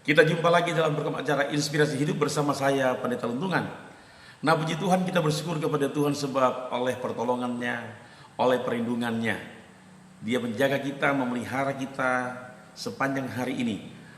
Kita jumpa lagi dalam program acara Inspirasi Hidup bersama saya, Pendeta Luntungan. Nah, puji Tuhan, kita bersyukur kepada Tuhan sebab oleh pertolongannya, oleh perlindungannya, Dia menjaga kita, memelihara kita sepanjang hari ini.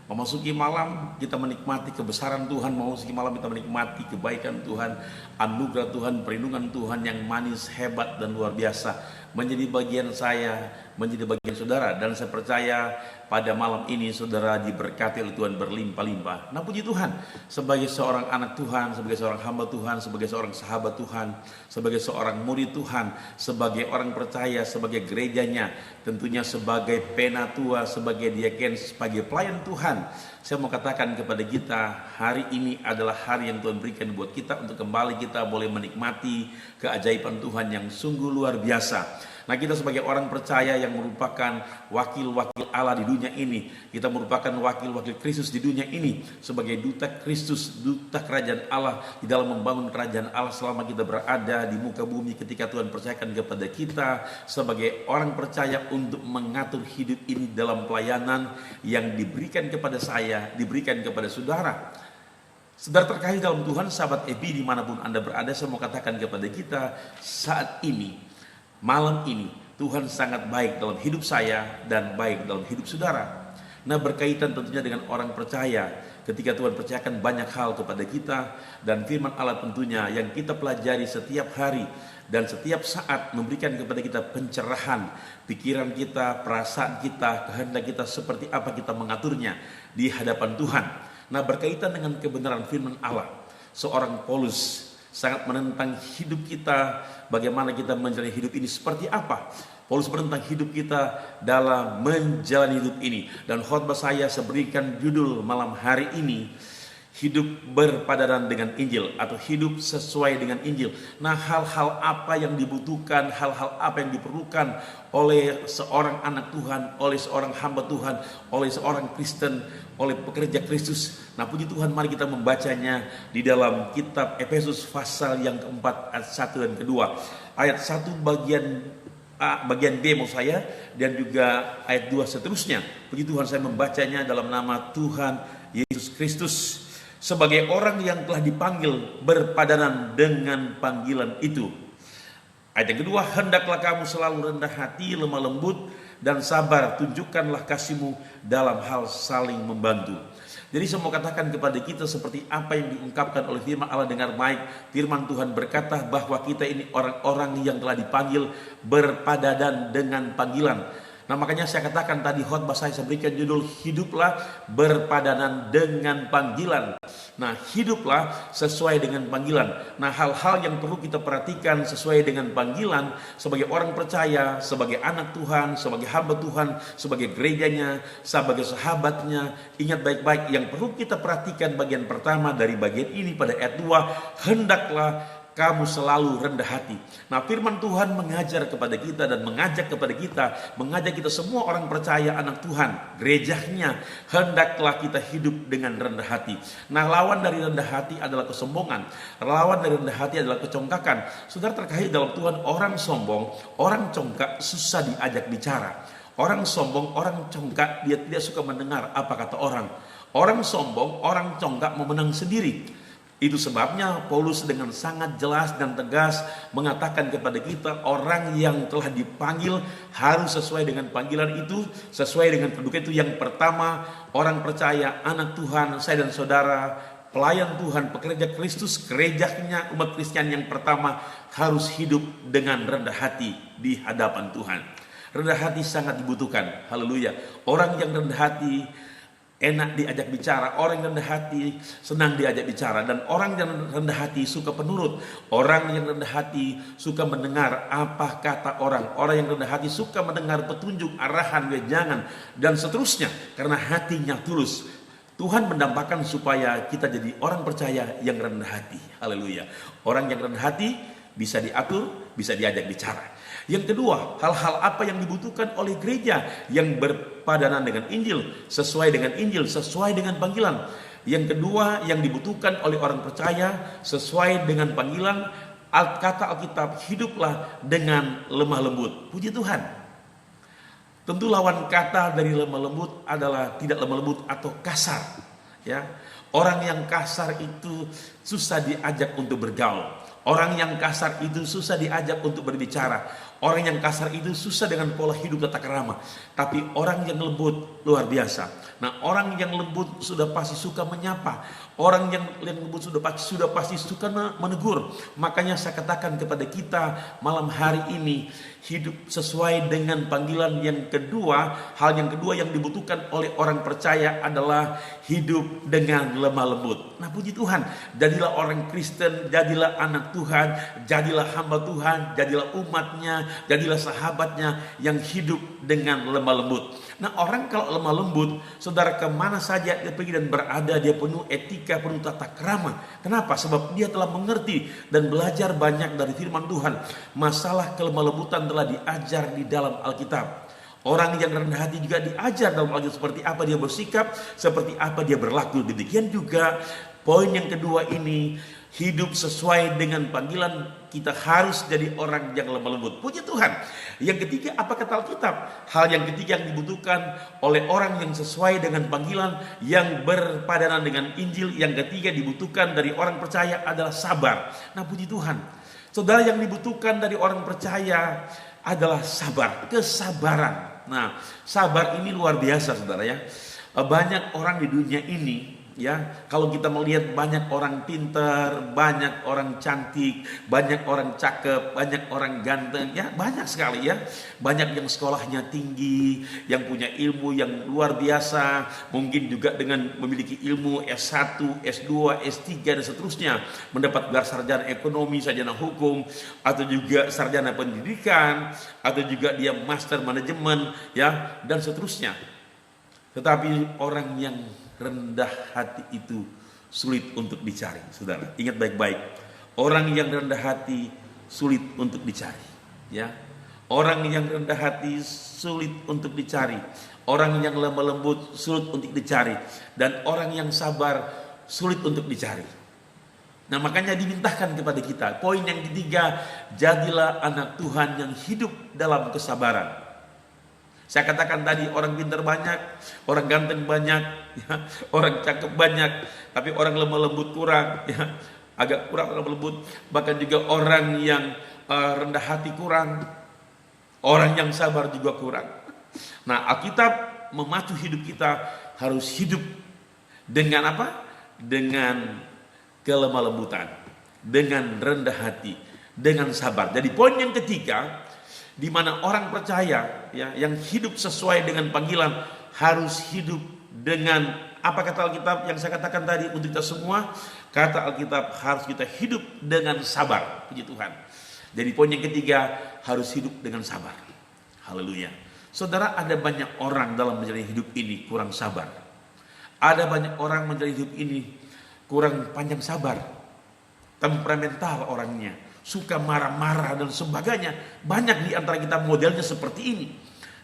Memasuki malam, kita menikmati kebesaran Tuhan. Memasuki malam, kita menikmati kebaikan Tuhan, anugerah Tuhan, perlindungan Tuhan yang manis, hebat, dan luar biasa. Menjadi bagian saya, menjadi bagian saudara. Dan saya percaya pada malam ini saudara diberkati oleh Tuhan berlimpah-limpah. Nah, puji Tuhan, sebagai seorang anak Tuhan, sebagai seorang hamba Tuhan, sebagai seorang sahabat Tuhan, sebagai seorang murid Tuhan, sebagai orang percaya, sebagai gerejanya, tentunya sebagai penatua, sebagai diaken, sebagai pelayan Tuhan, saya mau katakan kepada kita, hari ini adalah hari yang Tuhan berikan buat kita untuk kembali kita boleh menikmati keajaiban Tuhan yang sungguh luar biasa. Nah, kita sebagai orang percaya yang merupakan wakil-wakil Allah di dunia ini, kita merupakan wakil-wakil Kristus di dunia ini, sebagai duta Kristus, duta kerajaan Allah di dalam membangun kerajaan Allah selama kita berada di muka bumi, ketika Tuhan percayakan kepada kita sebagai orang percaya untuk mengatur hidup ini dalam pelayanan yang diberikan kepada saya, diberikan kepada saudara. Saudara terkasih dalam Tuhan, sahabat Ebi dimanapun Anda berada, saya mau katakan kepada kita saat ini, malam ini, Tuhan sangat baik dalam hidup saya dan baik dalam hidup saudara. Nah, berkaitan tentunya dengan orang percaya, ketika Tuhan percayakan banyak hal kepada kita, dan firman Allah tentunya yang kita pelajari setiap hari dan setiap saat memberikan kepada kita pencerahan, pikiran kita, perasaan kita, kehendak kita, seperti apa kita mengaturnya di hadapan Tuhan. Nah, berkaitan dengan kebenaran firman Allah, seorang Paulus sangat menentang hidup kita, bagaimana kita menjalani hidup ini seperti apa. Paulus menentang hidup kita dalam menjalani hidup ini. Dan khotbah saya berikan judul malam hari ini, hidup berpadanan dengan Injil, atau hidup sesuai dengan Injil. Nah, hal-hal apa yang dibutuhkan, hal-hal apa yang diperlukan oleh seorang anak Tuhan, oleh seorang hamba Tuhan, oleh seorang Kristen, oleh pekerja Kristus. Nah, puji Tuhan, mari kita membacanya di dalam kitab Efesus pasal yang keempat ayat 1 dan kedua. Ayat 1 bagian A, bagian B mau saya, dan juga ayat 2 seterusnya. Puji Tuhan, saya membacanya dalam nama Tuhan Yesus Kristus. Sebagai orang yang telah dipanggil berpadanan dengan panggilan itu. Ayat yang kedua, hendaklah kamu selalu rendah hati, lemah lembut, dan sabar, tunjukkanlah kasihmu dalam hal saling membantu. Jadi saya mau katakan kepada kita seperti apa yang diungkapkan oleh firman Allah. Dengar baik, firman Tuhan berkata bahwa kita ini orang-orang yang telah dipanggil berpadanan dengan panggilan. Nah, makanya saya katakan tadi khotbah saya berikan judul hiduplah berpadanan dengan panggilan. Nah, hiduplah sesuai dengan panggilan. Nah, hal-hal yang perlu kita perhatikan sesuai dengan panggilan sebagai orang percaya, sebagai anak Tuhan, sebagai hamba Tuhan, sebagai gerejanya, sebagai sahabatnya. Ingat baik-baik yang perlu kita perhatikan. Bagian pertama dari bagian ini pada ayat 2, hendaklah kamu selalu rendah hati. Nah, firman Tuhan mengajar kepada kita dan mengajak kepada kita, mengajak kita semua orang percaya anak Tuhan, gerejanya, hendaklah kita hidup dengan rendah hati. Nah, lawan dari rendah hati adalah kesombongan. Lawan dari rendah hati adalah kecongkakan. Saudara terkait dalam Tuhan, orang sombong, orang congkak susah diajak bicara. Orang sombong, orang congkak, dia tidak suka mendengar apa kata orang. Orang sombong, orang congkak mau menang sendiri. Itu sebabnya Paulus dengan sangat jelas dan tegas mengatakan kepada kita, orang yang telah dipanggil harus sesuai dengan panggilan itu, sesuai dengan kedudukan itu. Yang pertama, orang percaya, anak Tuhan, saya dan saudara, pelayan Tuhan, pekerja Kristus, gerejanya, umat Kristen yang pertama harus hidup dengan rendah hati di hadapan Tuhan. Rendah hati sangat dibutuhkan. Haleluya. Orang yang rendah hati enak diajak bicara, orang yang rendah hati senang diajak bicara, dan orang yang rendah hati suka penurut. Orang yang rendah hati suka mendengar apa kata orang. Orang yang rendah hati suka mendengar petunjuk, arahan, wejangan, dan seterusnya, karena hatinya tulus. Tuhan mendambakan supaya kita jadi orang percaya yang rendah hati. Haleluya. Orang yang rendah hati bisa diatur, bisa diajak bicara. Yang kedua, hal-hal apa yang dibutuhkan oleh gereja yang berpadanan dengan Injil, sesuai dengan Injil, sesuai dengan panggilan. Yang kedua yang dibutuhkan oleh orang percaya sesuai dengan panggilan, kata Alkitab, hiduplah dengan lemah lembut. Puji Tuhan. Tentu lawan kata dari lemah lembut adalah tidak lemah lembut atau kasar. Ya, orang yang kasar itu susah diajak untuk bergaul. Orang yang kasar itu susah diajak untuk berbicara. Orang yang kasar itu susah dengan pola hidup tata krama. Tapi orang yang lembut luar biasa. Nah, orang yang lembut sudah pasti suka menyapa. Orang yang lembut sudah pasti suka menegur. Makanya saya katakan kepada kita malam hari ini, hidup sesuai dengan panggilan yang kedua. Hal yang kedua yang dibutuhkan oleh orang percaya adalah hidup dengan lemah lembut. Nah, puji Tuhan, jadilah orang Kristen, jadilah anak Tuhan, jadilah hamba Tuhan, jadilah umatnya, jadilah sahabatnya yang hidup dengan lemah lembut. Nah, orang kalau lemah lembut, saudara, kemana saja dia pergi dan berada, dia penuh etika, penuh tata krama. Kenapa? Sebab dia telah mengerti dan belajar banyak dari firman Tuhan. Masalah kelemah lembutan telah diajar di dalam Alkitab. Orang yang rendah hati juga diajar dalam Alkitab seperti apa dia bersikap, seperti apa dia berlaku. Demikian juga poin yang kedua ini, hidup sesuai dengan panggilan, kita harus jadi orang yang lemah lembut. Puji Tuhan. Yang ketiga, apa kata Alkitab? Hal yang ketiga yang dibutuhkan oleh orang yang sesuai dengan panggilan, yang berpadanan dengan Injil. Yang ketiga dibutuhkan dari orang percaya adalah sabar. Nah, puji Tuhan, saudara, yang dibutuhkan dari orang percaya adalah sabar, kesabaran. Nah, sabar ini luar biasa, saudara ya. Banyak orang di dunia ini, ya, kalau kita melihat banyak orang pintar, banyak orang cantik, banyak orang cakep, banyak orang ganteng, ya banyak sekali ya. Banyak yang sekolahnya tinggi, yang punya ilmu yang luar biasa, mungkin juga dengan memiliki ilmu S1, S2, S3 dan seterusnya, mendapat gelar sarjana ekonomi, sarjana hukum, atau juga sarjana pendidikan, atau juga dia master manajemen, ya, dan seterusnya. Tetapi orang yang rendah hati itu sulit untuk dicari, saudara. Ingat baik-baik, orang yang rendah hati sulit untuk dicari, ya. Orang yang rendah hati sulit untuk dicari, orang yang lemah lembut sulit untuk dicari, dan orang yang sabar sulit untuk dicari. Nah, makanya dimintakan kepada kita, poin yang ketiga, jadilah anak Tuhan yang hidup dalam kesabaran. Saya katakan tadi, orang pintar banyak, orang ganteng banyak, ya, orang cakep banyak, tapi orang lemah lembut kurang, ya, agak kurang lemah lembut. Bahkan juga orang yang rendah hati kurang, orang yang sabar juga kurang. Nah, Alkitab memacu hidup kita harus hidup dengan apa? Dengan kelemah lembutan, dengan rendah hati, dengan sabar. Jadi poin yang ketiga, di mana orang percaya, ya, yang hidup sesuai dengan panggilan harus hidup dengan apa kata Alkitab yang saya katakan tadi untuk kita semua. Kata Alkitab harus kita hidup dengan sabar. Puji Tuhan. Jadi poin yang ketiga harus hidup dengan sabar. Haleluya. Saudara, ada banyak orang dalam menjalani hidup ini kurang sabar. Ada banyak orang menjalani hidup ini kurang panjang sabar. Temperamental orangnya, suka marah-marah dan sebagainya. Banyak di antara kita modelnya seperti ini.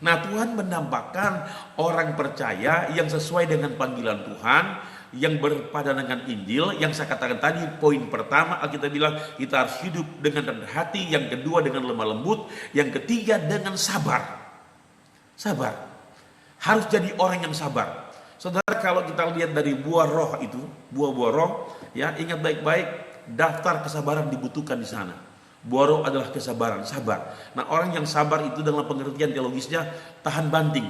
Nah, Tuhan menampakkan orang percaya yang sesuai dengan panggilan Tuhan, yang berpadanan dengan Injil. Yang saya katakan tadi, poin pertama Alkitab bilang kita harus hidup dengan rendah hati, yang kedua dengan lemah lembut, yang ketiga dengan sabar. Sabar. Harus jadi orang yang sabar. Saudara, kalau kita lihat dari buah roh itu, buah-buah roh, ya, ingat baik-baik, daftar kesabaran dibutuhkan di sana. Buah roh adalah kesabaran, sabar. Nah, orang yang sabar itu dalam pengertian teologisnya tahan banting,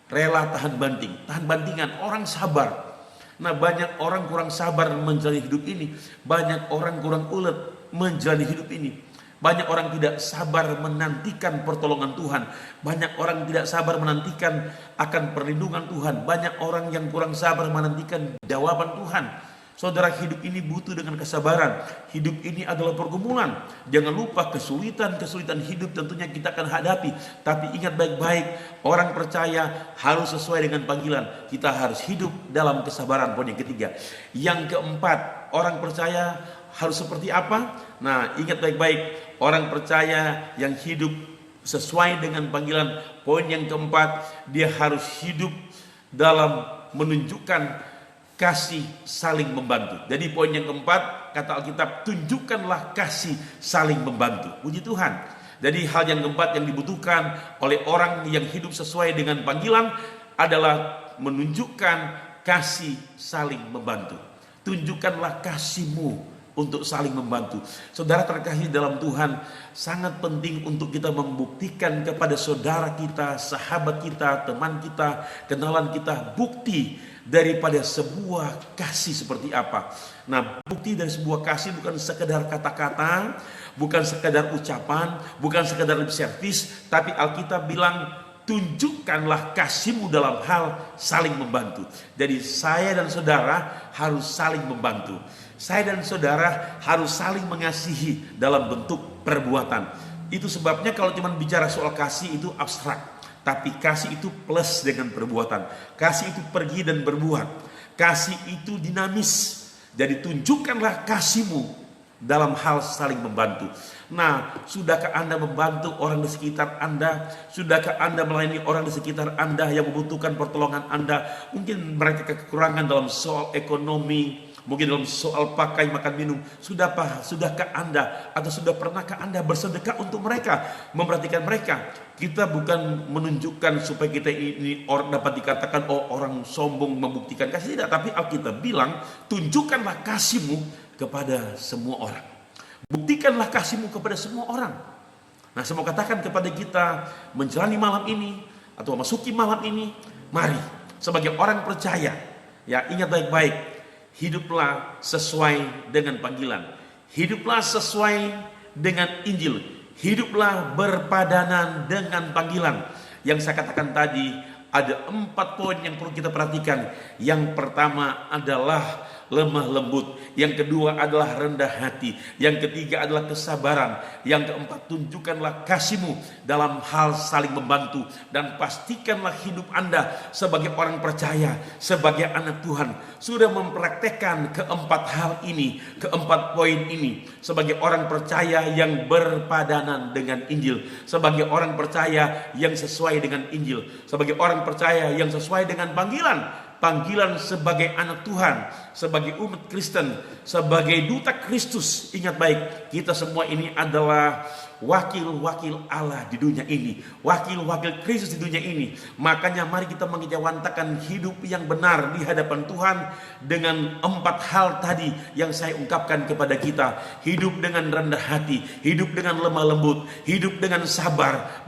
rela tahan banting, tahan bantingan, orang sabar. Nah, banyak orang kurang sabar menjalani hidup ini, banyak orang kurang ulet menjalani hidup ini. Banyak orang tidak sabar menantikan pertolongan Tuhan. Banyak orang tidak sabar menantikan akan perlindungan Tuhan. Banyak orang yang kurang sabar menantikan jawaban Tuhan. Saudara, hidup ini butuh dengan kesabaran. Hidup ini adalah pergumulan. Jangan lupa kesulitan hidup tentunya kita akan hadapi. Tapi ingat baik-baik, orang percaya harus sesuai dengan panggilan. Kita harus hidup dalam kesabaran. Poin yang ketiga. Yang keempat, orang percaya harus seperti apa? Nah, ingat baik-baik, orang percaya yang hidup sesuai dengan panggilan. Poin yang keempat, dia harus hidup dalam menunjukkan kasih saling membantu. Jadi poin yang keempat, kata Alkitab, tunjukkanlah kasih saling membantu. Puji Tuhan. Jadi hal yang keempat yang dibutuhkan oleh orang yang hidup sesuai dengan panggilan adalah menunjukkan kasih saling membantu. Tunjukkanlah kasih-Mu untuk saling membantu. Saudara terkasih dalam Tuhan, sangat penting untuk kita membuktikan kepada saudara kita, sahabat kita, teman kita, kenalan kita, bukti daripada sebuah kasih seperti apa. Nah, bukti dari sebuah kasih bukan sekedar kata-kata, bukan sekedar ucapan, bukan sekedar lip service, tapi Alkitab bilang, tunjukkanlah kasih-Mu dalam hal saling membantu. Jadi saya dan saudara harus saling membantu. Saya dan saudara harus saling mengasihi dalam bentuk perbuatan. Itu sebabnya kalau cuma bicara soal kasih itu abstrak. Tapi kasih itu plus dengan perbuatan. Kasih itu pergi dan berbuat. Kasih itu dinamis. Jadi tunjukkanlah kasih-Mu dalam hal saling membantu. Nah, sudahkah Anda membantu orang di sekitar Anda? Sudahkah Anda melayani orang di sekitar Anda yang membutuhkan pertolongan Anda? Mungkin mereka kekurangan dalam soal ekonomi, mungkin dalam soal pakai, makan, minum. Sudahkah Anda atau sudah pernahkah Anda bersedekah untuk mereka, memperhatikan mereka? Kita bukan menunjukkan supaya kita ini orang dapat dikatakan orang sombong membuktikan kasih, tidak. Tapi Alkitab bilang, tunjukkanlah kasih-Mu kepada semua orang. Buktikanlah kasih-Mu kepada semua orang. Nah, saya mau katakan kepada kita menjalani malam ini atau masuki malam ini, mari sebagai orang percaya, ya ingat baik-baik, hiduplah sesuai dengan panggilan. Hiduplah sesuai dengan Injil. Hiduplah berpadanan dengan panggilan. Yang saya katakan tadi, ada 4 poin yang perlu kita perhatikan. Yang pertama adalah lemah lembut. Yang kedua adalah rendah hati. Yang ketiga adalah kesabaran. Yang keempat, tunjukkanlah kasih-Mu dalam hal saling membantu. Dan pastikanlah hidup Anda sebagai orang percaya, sebagai anak Tuhan, sudah mempraktekkan keempat hal ini, keempat poin ini. Sebagai orang percaya yang berpadanan dengan Injil. Sebagai orang percaya yang sesuai dengan Injil. Sebagai orang percaya yang sesuai dengan panggilan sebagai anak Tuhan, sebagai umat Kristen, sebagai duta Kristus. Ingat baik, kita semua ini adalah wakil-wakil Allah di dunia ini, wakil-wakil Kristus di dunia ini. Makanya mari kita mengejawantakan hidup yang benar di hadapan Tuhan dengan 4 hal tadi yang saya ungkapkan kepada kita. Hidup dengan rendah hati, hidup dengan lemah lembut, hidup dengan sabar.